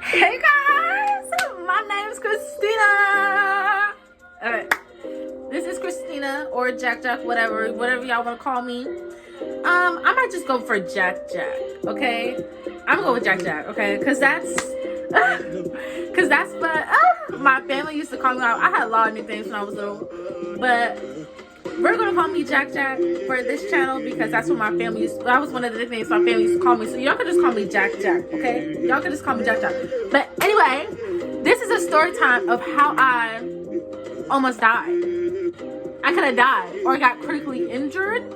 Hey guys, my name is Christina. Alright, this is Christina or Jack, whatever y'all want to call me. I might just go for Jack, okay? I'm gonna go with Jack, okay? Cause that's what my family used to call me out. I had a lot of nicknames when I was little, but we're gonna call me Jack for this channel because that's what my family used to, that was one of the nicknames my family used to call me. So y'all can just call me Jack, okay? Y'all can just call me Jack. But anyway, this is a story time of how I almost died. I could have died or got critically injured,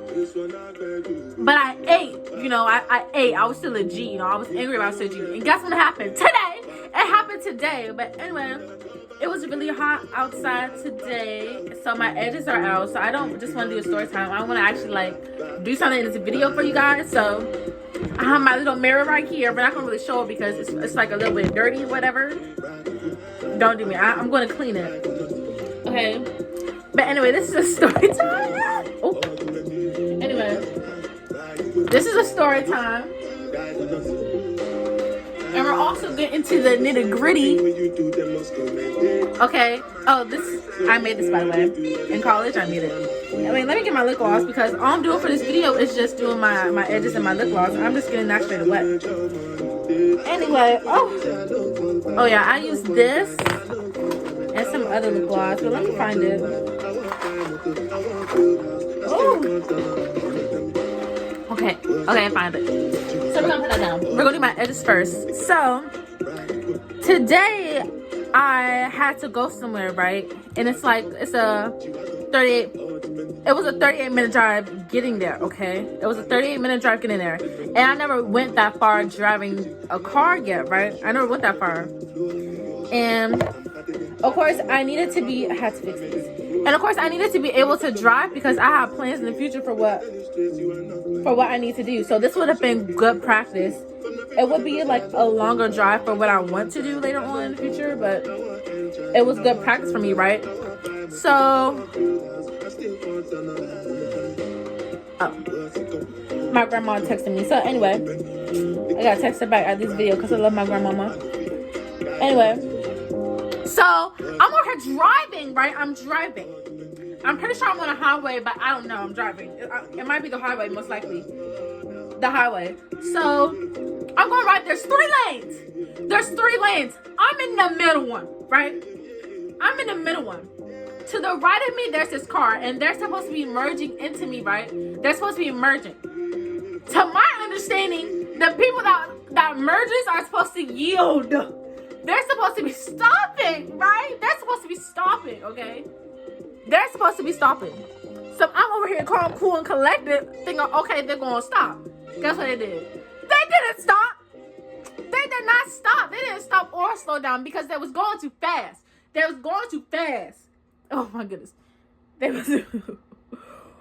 but I ate. You know, I ate. I was still a G. You know, I was angry about still G. And guess what happened today? It happened today. But anyway, it was really hot outside today, so my edges are out. So I don't just want to do a story time. I want to actually like do something in this video for you guys. So I have my little mirror right here, but I can't really show it because it's like a little bit dirty or whatever. Don't do me. I'm going to clean it. Okay. But anyway, this is a story time. Oh. Anyway, this is a story time. And we're also getting into the nitty gritty. Okay. Oh, I made this, by the way. In college, I made it. I mean, let me get my lip gloss because all I'm doing for this video is just doing my edges and my lip gloss. I'm just getting that straight away. Anyway, oh yeah, I use this and some other lip gloss, but let me find it. Oh. Okay, I found it. So we're gonna put that down. We're gonna do my edges first. So today I had to go somewhere, right? And it was a 38-minute drive getting there, okay? It was a 38-minute drive getting there. And I never went that far driving a car yet, right? I never went that far. And of course I had to fix this. And of course I needed to be able to drive because I have plans in the future for what I need to do. So this would have been good practice. It would be like a longer drive for what I want to do later on in the future, but it was good practice for me, right? So my grandma texted me. So anyway, I gotta text her back at this video because I love my grandmama. Anyway, so I'm over here driving, right? I'm driving. I'm pretty sure I'm on a highway, but I don't know. I'm driving. It might be the highway, most likely. The highway. So I'm going right. There's 3 lanes. There's 3 lanes. I'm in the middle one, right? I'm in the middle one. To the right of me, there's this car, and they're supposed to be merging into me, right? They're supposed to be merging. To my understanding, the people that merges are supposed to yield. They're supposed to be stopping, right? They're supposed to be stopping, okay? They're supposed to be stopping. So I'm over here calm, cool, and collected, thinking, okay, they're going to stop. Guess what they did? They didn't stop. They did not stop. They didn't stop or slow down because they was going too fast. They was going too fast. Oh, my goodness. They was...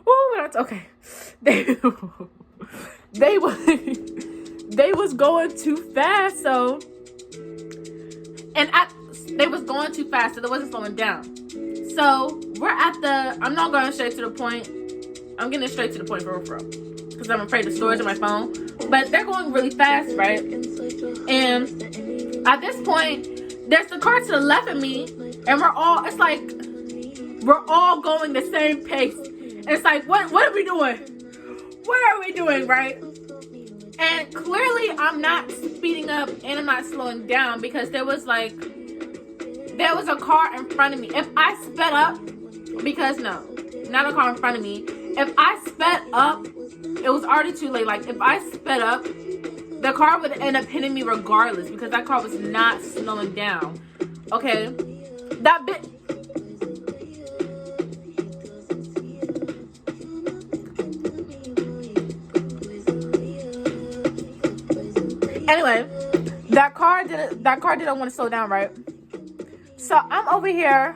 Oh, that's okay. They was going too fast, so... They was going too fast, so they wasn't slowing down. So we're at I'm not going straight to the point. I'm getting straight to the point for real. Because I'm afraid of storage on my phone. But they're going really fast, right? And at this point, there's the car to the left of me. And we're all going the same pace. And it's like, what are we doing? What are we doing, right? And clearly I'm not speeding up and I'm not slowing down because there was a car in front of me. If I sped up, because no, not a car in front of me. If I sped up, it was already too late. Like if I sped up, the car would end up hitting me regardless because that car was not slowing down. Okay, that bit. Anyway, that car didn't want to slow down, right? So I'm over here.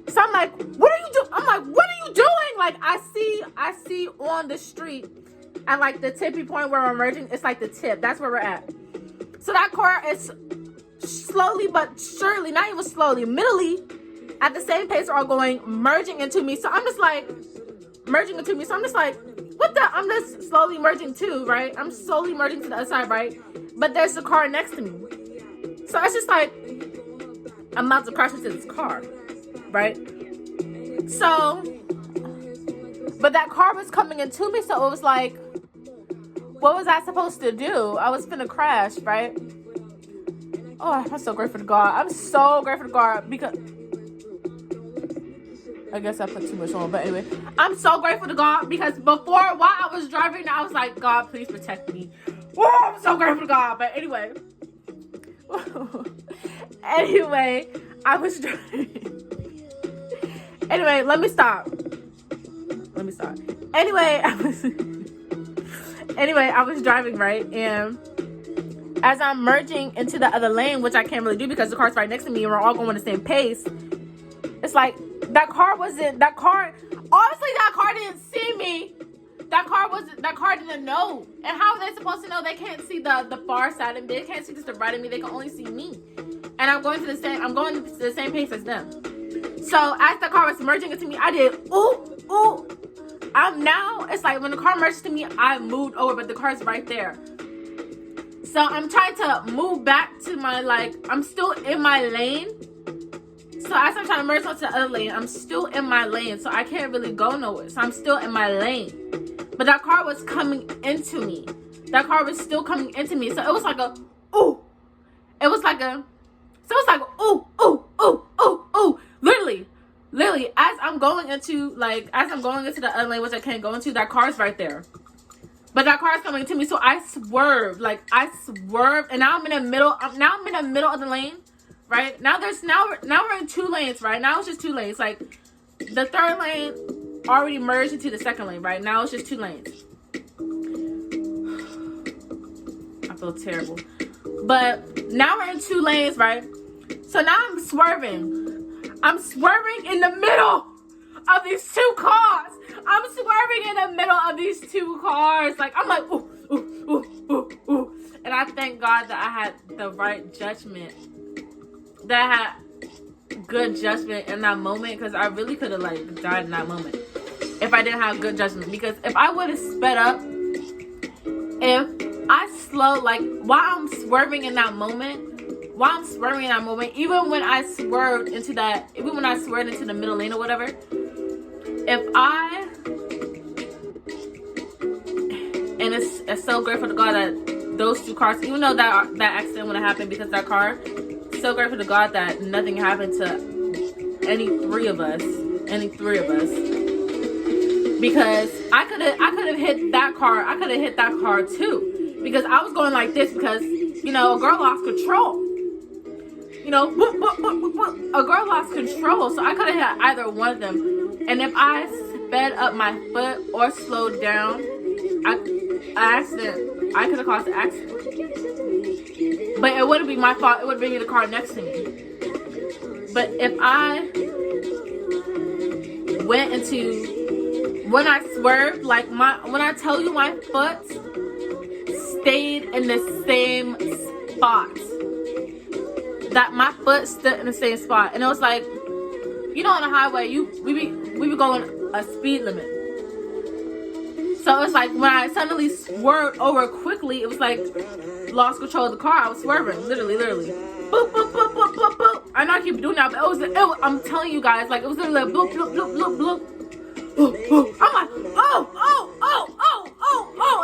So I'm like, what are you doing? I'm like, what are you doing? Like I see on the street at like the tippy point where we're merging. It's like the tip. That's where we're at. So that car is slowly but surely, not even slowly, middly, at the same pace are all going, merging into me. So I'm just like, what the? I'm just slowly merging too, right? I'm slowly merging to the other side, right? But there's a car next to me. So it's just like, I'm about to crash into this car, right? So, but that car was coming into me, so it was like, what was I supposed to do? I was finna crash, right? Oh, I'm so grateful to God. I'm so grateful to God because I guess I put too much on, but anyway, I'm so grateful to God because before, while I was driving, I was like, God, please protect me. Oh, I'm so grateful to God. But anyway, I was driving. Anyway, let me stop. Anyway, I was driving, right? And as I'm merging into the other lane, which I can't really do because the car's right next to me and we're all going the same pace, it's like, honestly, that car didn't see me. That car didn't know. And how are they supposed to know? They can't see the far side of me. They can't see just the right of me. They can only see me. And I'm going to the same pace as them. So as the car was merging into me, I did, ooh. It's like when the car merged to me, I moved over, but the car's right there. So I'm trying to move back to I'm still in my lane. So as I'm trying to merge onto the other lane, I'm still in my lane. So I can't really go nowhere. So I'm still in my lane. But that car was coming into me. That car was still coming into me. So it was like a, ooh. Ooh. Literally, as I'm going into the other lane, which I can't go into, that car's right there. But that car is coming to me, so I swerved. And now I'm in the middle. Now I'm in the middle of the lane, right? Now we're in two lanes, right? Now it's just two lanes. Like the third lane already merged into the second lane, right? Now it's just two lanes. I feel terrible. But now we're in two lanes, right? So now I'm swerving. I'm swerving in the middle of these two cars. Like, I'm like, ooh. And I thank God that I had the right judgment. That I had good judgment in that moment. Because I really could have, died in that moment. If I didn't have good judgment. Because if I would have sped up. If I slow, while I'm swerving in that moment. Even when I swerved into the middle lane or whatever. And it's so grateful to God that those two cars, even though that accident would have happened because of that car, so grateful to God that nothing happened to any three of us. Because I could have hit that car. I could have hit that car too. Because I was going like this because, a girl lost control. A girl lost control. So I could have hit either one of them. And if I sped up my foot or slowed down, I could have caused an accident. But it wouldn't be my fault. It would be the car next to me. But if I went into, when I swerved, when I tell you my foot stayed in the same spot. That my foot stood in the same spot. And it was like, on the highway, we be going a speed limit. So it's like when I suddenly swerved over quickly, it was like lost control of the car. I was swerving, literally. Boop, boop, boop, boop, boop, boop. I know I keep doing that, but it was I'm telling you guys, it was literally like bloop, bloop, bloop, bloop, bloop. I'm like, oh.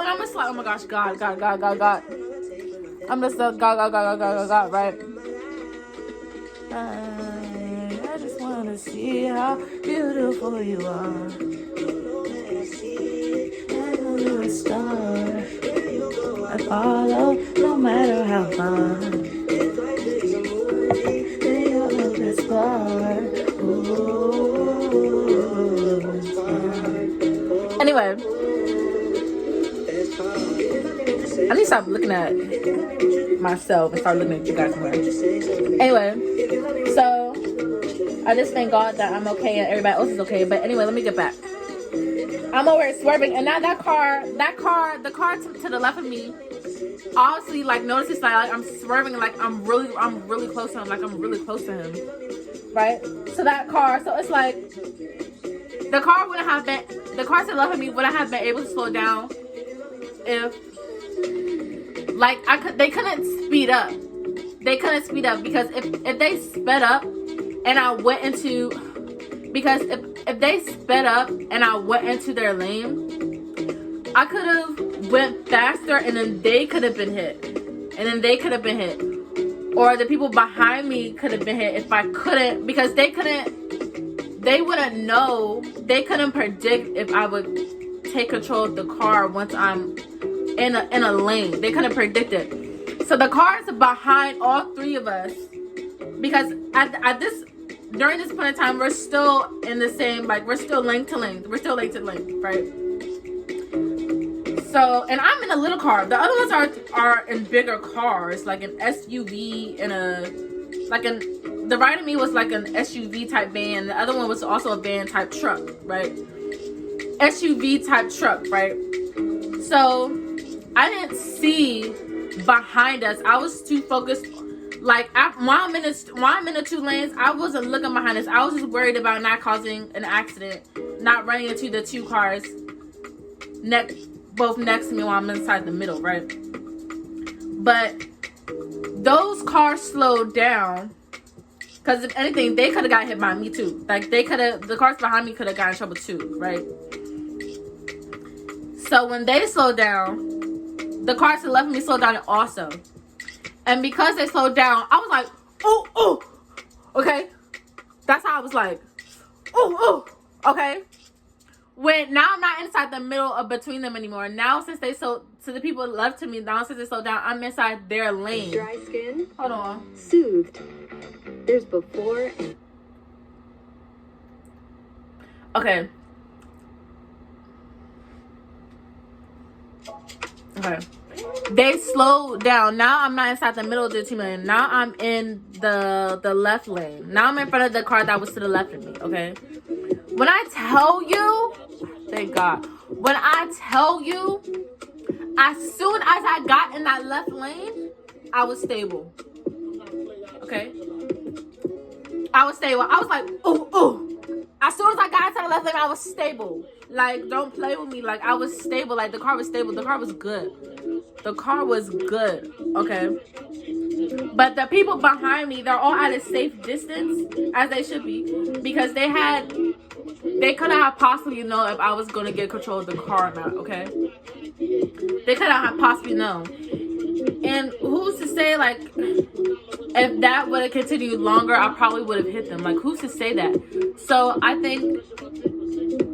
And I'm just like, oh my gosh, God. I'm just like, God, right? I just want to see how beautiful you are. You're a star. I follow no matter how far. You're the star. Anyway, I need to stop looking at myself and start looking at you guys more. Anyway, so I just thank God that I'm okay and everybody else is okay. But anyway, let me get back. I'm over here swerving, and now the car to the left of me, obviously notices I'm swerving, I'm really close to him, right? So that car, so it's like the car wouldn't have been, the car to the left of me wouldn't have been able to slow down if, like, they couldn't speed up. They couldn't speed up because if they sped up and I went into, because if they sped up and I went into their lane, I could have went faster and then they could have been hit. And then they could have been hit. Or the people behind me could have been hit if I couldn't, because they wouldn't know, they couldn't predict if I would take control of the car once I'm in a lane. They couldn't predict it. So the cars behind all three of us, because during this point in time, we're still in the same, like, we're still lane to lane. We're still lane to lane, right? So, and I'm in a little car. The other ones are in bigger cars, like an SUV and the right of me was like an SUV type van. The other one was also a van type truck, right? SUV type truck, right? So I didn't see behind us. I was too focused. Like, while I'm in the two lanes, I wasn't looking behind us. I was just worried about not causing an accident, not running into the two cars both next to me while I'm inside the middle, right? But those cars slowed down, because if anything, they could have got hit by me too. Like, the cars behind me could have got in trouble too, right? So when they slowed down, the cars to the left of me slowed down also. And because they slowed down, I was like, oh, oh, okay? That's how I was like, oh, oh, okay? When now I'm not inside the middle of between them anymore. Now since to the people left to me, now since they slowed down, I'm inside their lane. Dry skin. Hold on. Soothed. There's before. Okay. Okay. They slowed down. Now I'm not inside the middle of the two lane. Now I'm in the left lane. Now I'm in front of the car that was to the left of me. Okay. When I tell you, thank God. When I tell you, as soon as I got in that left lane, I was stable. Okay? I was stable. I was like, ooh, ooh. As soon as I got into the left lane, I was stable. Like, don't play with me. Like, I was stable. Like, the car was stable. The car was good. The car was good. Okay? But the people behind me, they're all at a safe distance, as they should be, because they couldn't have possibly known if I was going to get control of the car or not, okay? They couldn't have possibly known. And who's to say, like, if that would have continued longer, I probably would have hit them. Like, who's to say that? So I think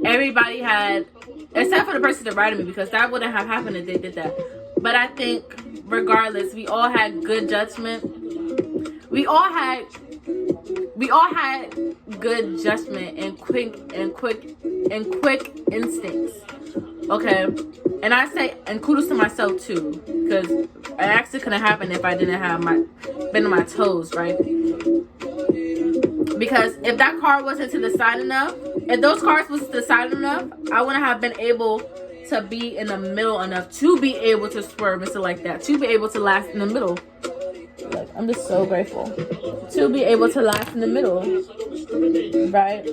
everybody had, except for the person that righted me, because that wouldn't have happened if they did that. But I think, regardless, we all had good judgment. We all had good judgment and quick instincts. Okay, and I say, and kudos to myself too, because it actually couldn't happen if I didn't have been on my toes, right? Because if that car wasn't to the side enough, if those cars was to the side enough, I wouldn't have been able to be in the middle enough to be able to swerve and stuff like that, to be able to last in the middle. Like, I'm just so grateful to be able to last in the middle, right?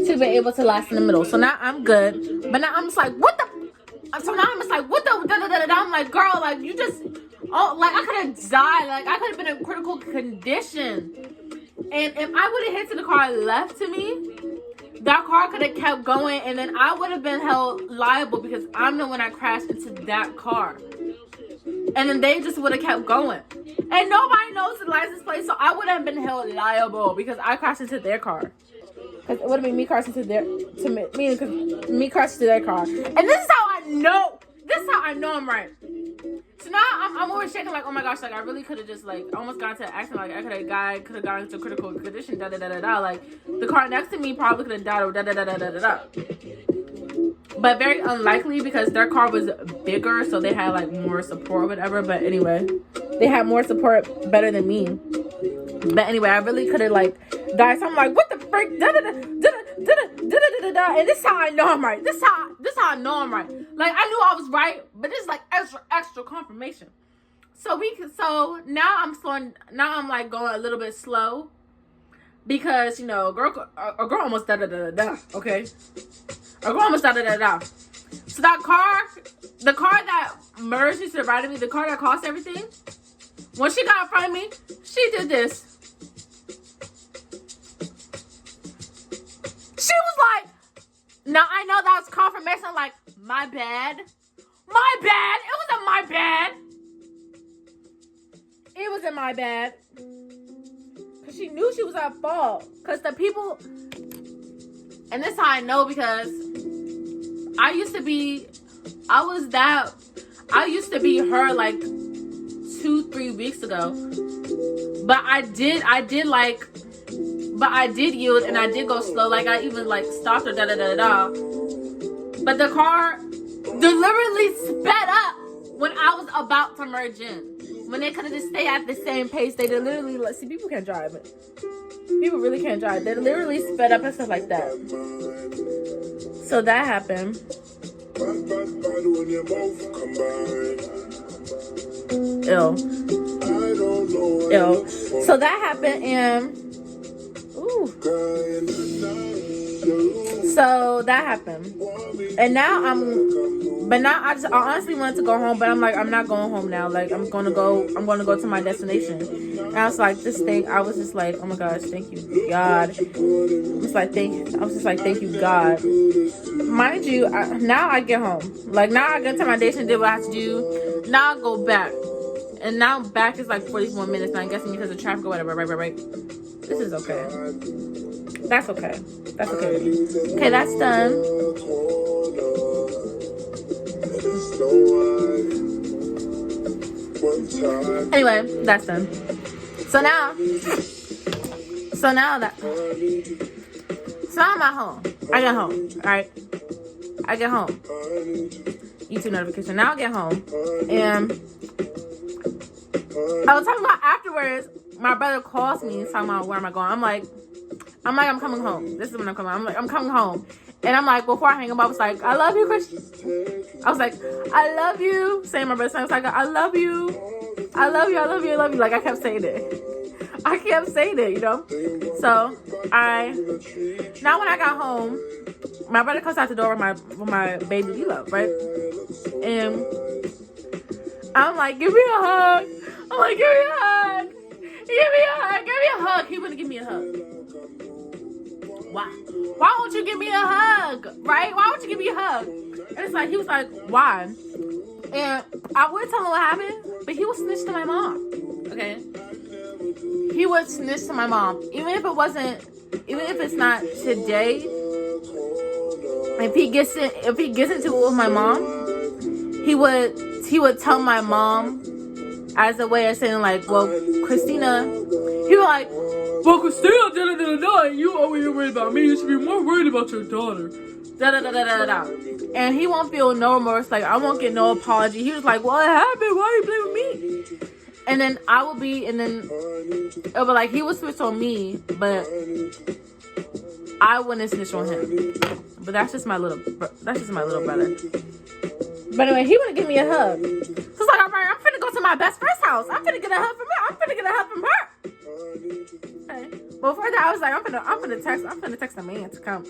To be able to last in the middle. So now I'm good, but now I'm just like, what the? So now I'm just like, what the? I'm like, girl, like, you just, oh, like, I could have died. Like, I could have been in critical condition. And if I would have hit to the car left to me, that car could have kept going, and then I would have been held liable because I'm the one that crashed into that car. And then they just would have kept going. And nobody knows the license plate, so I would have been held liable because I crashed into their car. Because it would have been me crashing me crashing to their car. And this is how I know. This is how I know I'm right. So now I'm always shaking like, oh my gosh, like, I really could have just, like, almost got into an accident. Like, I could have gotten into critical condition, da-da-da-da-da. Like, the car next to me probably could have died, or da-da-da-da-da-da. But very unlikely because their car was bigger, so they had, like, more support or whatever. But anyway, they had more support better than me. But anyway, I really could have, like, died. So I'm like, what the frick? Da-da-da-da-da-da-da-da-da-da. And this is how I know I'm right. This is how I know I'm right. Like, I knew I was right, but this is, like, extra confirmation. So now I'm slowing. Now I'm, like, going a little bit slow. because, you know, a girl almost da-da-da-da-da, okay? A girl almost da-da-da-da. So that car, the car that merged into the right of me, the car that cost everything, when she got in front of me, she did this. She was like, now I know that was confirmation, like, my bad. My bad. It wasn't my bad. It wasn't my bad. Because she knew she was at fault. Because the people, and this is how I know, because I used to be her like 2-3 weeks ago. But I did yield and I did go slow. Like I even like stopped her, da-da-da-da. But the car deliberately sped up when I was about to merge in. When they could have just stayed at the same pace, they literally, see, people can't drive it. People really can't drive. They literally sped up and stuff like that. So that happened. Ill. So that happened, and so that happened, and now I honestly wanted to go home, but I'm like, I'm not going home now. Like I'm gonna go to my destination. And I was like, I was just like, oh my gosh, thank you, God. I was just like, thank you, God. Mind you, now I get home. Like now I get to my destination, did what I have to do. Now I go back, and now back is like 44 minutes. And I'm guessing because of traffic or whatever. Right. This is okay. That's okay. That's okay. Okay, that's done. Anyway, that's done. So now I'm at home. I get home. Alright. I get home. YouTube notification. Now I get home. And I was talking about afterwards, my brother calls me and talking about where am I going. I'm like, I'm coming home. This is when I'm coming. I'm coming home. And I'm like, before I hang up, I was like, I love you, Christian. I was like, I love you. Saying my brother's name. I was like, I love you. I love you. I love you. I love you. Like, I kept saying it. You know? So, now when I got home, my brother comes out the door with my baby Lilo, right? And I'm like, give me a hug. I'm like, give me a hug. Give me a hug. He wouldn't give me a hug. Why? Why won't you give me a hug? Right? Why won't you give me a hug? And it's like, he was like, why? And I would tell him what happened, but he would snitch to my mom. Okay? He would snitch to my mom. Even if it's not today, if he gets into it with my mom, he would tell my mom as a way of saying like, well, Christina, he was like, well, Christina, you over here worried about me. You should be more worried about your daughter. And he won't feel no remorse. Like, I won't get no apology. He was like, well, it happened. Why are you blaming me? And then it'll be like, he would switch on me, but I wouldn't snitch on him. But that's just my little brother. But anyway, he wouldn't give me a hug. So it's like, all right, I'm finna go to my best friend's house. I'm finna get a hug from her. Okay. But before that, I was like, I'm finna text a man to come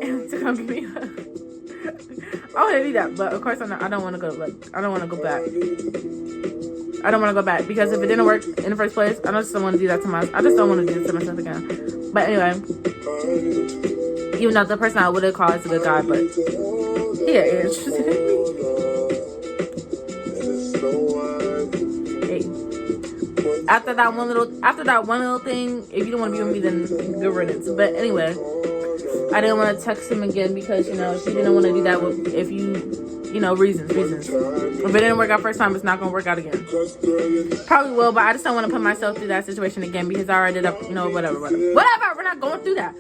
give me a hug. I want to do that, but of course I don't want to go back. I don't want to go back because if it didn't work in the first place, I just don't want to do that to myself. I just don't want to do it to myself again. But anyway, even though the person I would have called is a good guy, but he ain't interested in me. Hey. After that one little thing, if you don't want to be with me, then good riddance. But anyway, I didn't want to text him again because, she didn't want to do that reasons. If it didn't work out first time, it's not going to work out again. Probably will, but I just don't want to put myself through that situation again because I already did up, whatever. We're not going through that.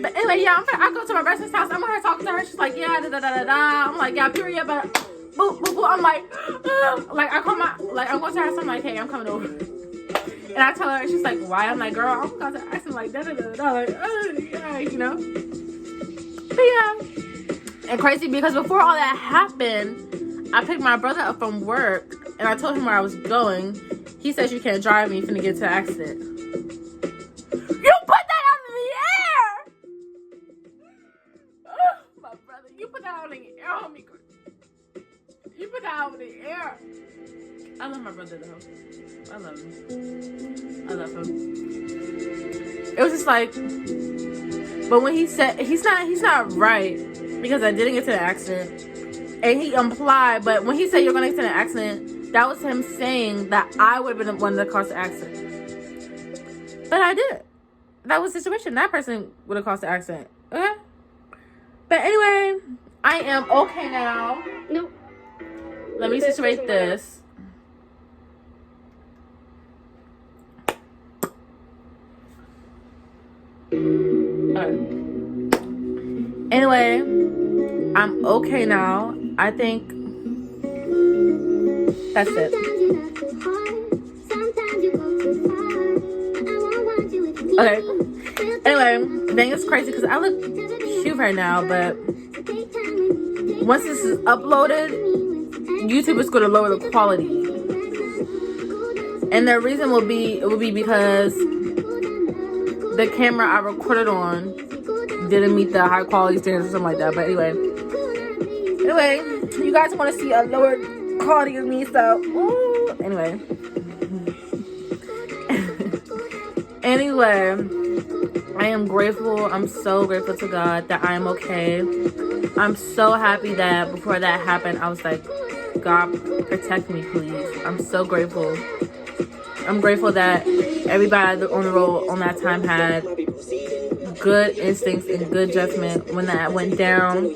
But anyway, yeah, I go to my best friend's house. I'm over here talking to her. She's like, yeah, da-da-da-da-da. I'm like, yeah, period, but boop, boop, boop. I'm like, I'm going to her house. I'm like, hey, I'm coming over. And I tell her, and she's like, why? I'm like, girl, I'm going to ask him like, da-da-da-da-da. Like, yeah, But yeah. And crazy because before all that happened, I picked my brother up from work and I told him where I was going. He says you can't drive me, you're finna get into an accident. You put love my brother though. I love him. I love him. It was just like, but when he said he's not right because I didn't get to the accident, and he implied, but when he said you're gonna get to the accident, that was him saying that I would have been the one that caused the accident. But I did. That was the situation. That person would have caused the accident. Okay. But anyway, I am okay now. Nope. Let me situate this. Alright. Anyway, I'm okay now. I think that's it. Okay. Anyway, I think it's crazy because I look cute right now, but once this is uploaded, YouTube is going to lower the quality. And the reason will be because the camera I recorded on didn't meet the high quality standards or something like that. But anyway, you guys want to see a lower quality of me, so anyway. Anyway, I am grateful. I'm so grateful to God that I am okay. I'm so happy that before that happened, I was like, God, protect me, please. I'm so grateful. I'm grateful that everybody on the road on that time had good instincts and good judgment when that went down.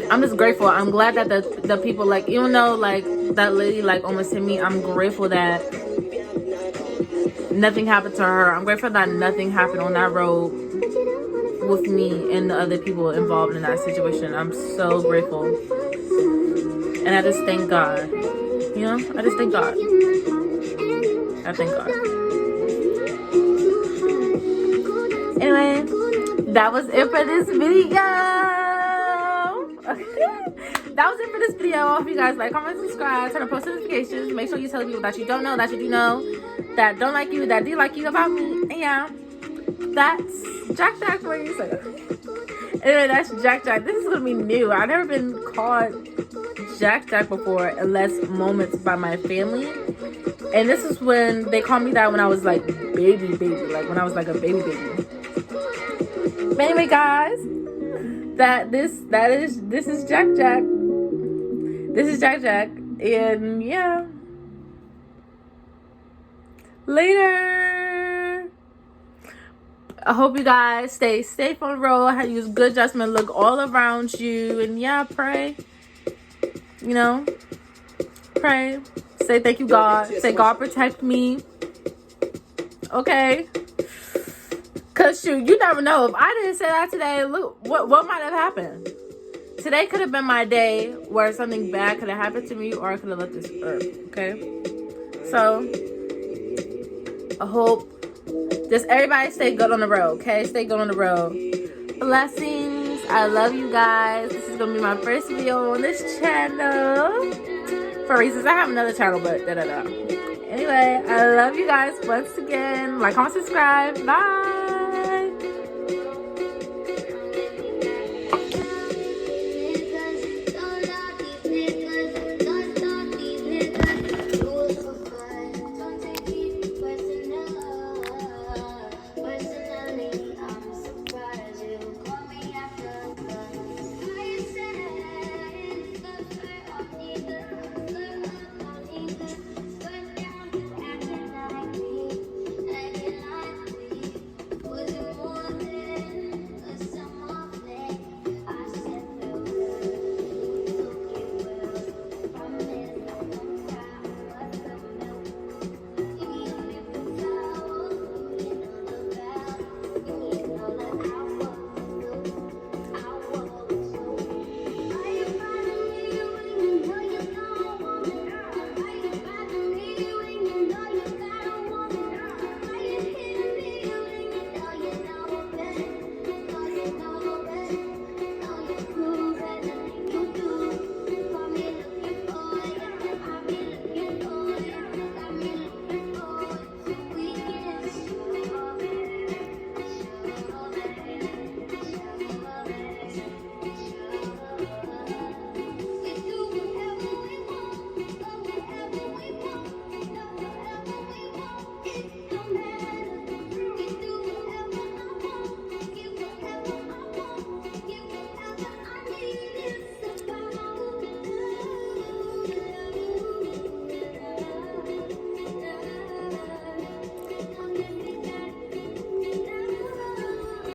I'm just grateful. I'm glad that the people, like, even though like that lady like almost hit me, I'm grateful that nothing happened to her. I'm grateful that nothing happened on that road with me and the other people involved in that situation. I'm so grateful. And I just thank God. You know? I just thank God. I thank God. Anyway, that was it for this video. That was it for this video. I hope you guys like, comment, subscribe, turn on post notifications. Make sure you tell people that you don't know, that you do know, that don't like you, that do like you about me. And yeah, that's Jack for you. Anyway, that's Jack. This is gonna be new. I've never been called Jack before, unless moments by my family. And this is when they called me that when I was like baby, like when I was like a baby. But anyway, guys, this is Jack. This is Jack, and yeah. Later. I hope you guys stay safe on the road. How to use good judgment. Look all around you, and yeah, pray. You know, pray. Say thank you, God. Say God protect me. Okay. Cause shoot, you never know. If I didn't say that today, look what might have happened. Today could have been my day where something bad could have happened to me, or I could have left this earth. Okay. So I hope just everybody stay good on the road. Okay, stay good on the road. Blessings. I love you guys. This is gonna be my first video on this channel. For reasons, I have another channel, but Anyway, I love you guys once again. Like, comment, subscribe. Bye.